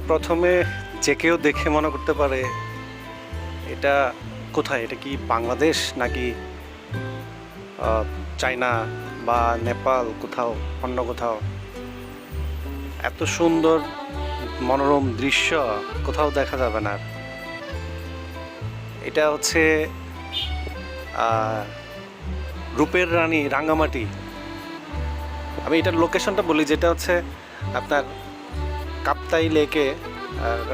প্রথমে যে কেউ দেখে মনে করতে পারে এটা কোথায়, এটা কি বাংলাদেশ নাকি চায়না বা নেপাল, কোথাও অন্য কোথাও। এত সুন্দর মনোরম দৃশ্য কোথাও দেখা যাবে না। এটা হচ্ছে রূপের রানী রাঙ্গামাটি। আমি এটার লোকেশনটা বলি, যেটা হচ্ছে আপনার কাপ্তাই লেকে,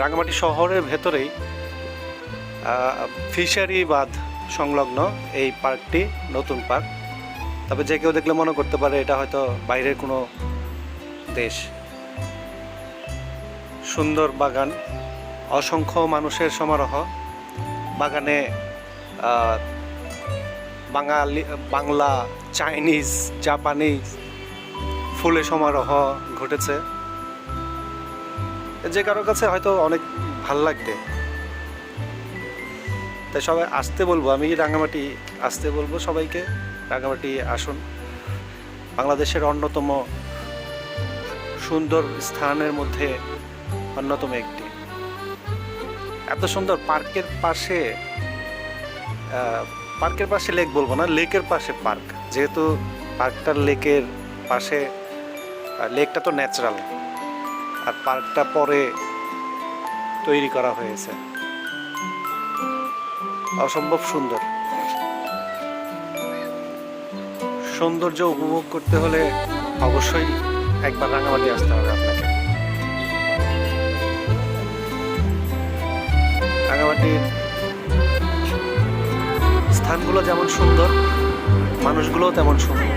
রাঙ্গামাটি শহরের ভেতরেই ফিশারি বাঁধ সংলগ্ন এই পার্কটি, নতুন পার্ক। তবে যে কেউ দেখলে মনে করতে পারে এটা হয়তো বাইরের কোনো দেশ। সুন্দর বাগান, অসংখ্য মানুষের সমারোহ। বাগানে বাঙালি, বাংলা, চাইনিজ, জাপানিজ ফুলে সমারোহ ঘটেছে। যে কারোর কাছে হয়তো অনেক ভাল লাগবে, তাই সবাই আসতে বলবো। আমি রাঙামাটি আসতে বলবো সবাইকে, রাঙামাটি আসুন। বাংলাদেশের অন্যতম সুন্দর স্থানের মধ্যে অন্যতম একটি। এত সুন্দর পার্কের পাশে, লেক বলবো না, লেকের পাশে পার্ক। যেহেতু পার্কটার লেকের পাশে, লেকটা তো ন্যাচারাল আর পার্কটা পরে তৈরি করা হয়েছে। অসম্ভব সুন্দর। সৌন্দর্য উপভোগ করতে হলে অবশ্যই একবার রাঙামাটি আসতে হবে আপনাকে। রাঙামাটির স্থানগুলো যেমন সুন্দর, মানুষগুলোও তেমন সুন্দর।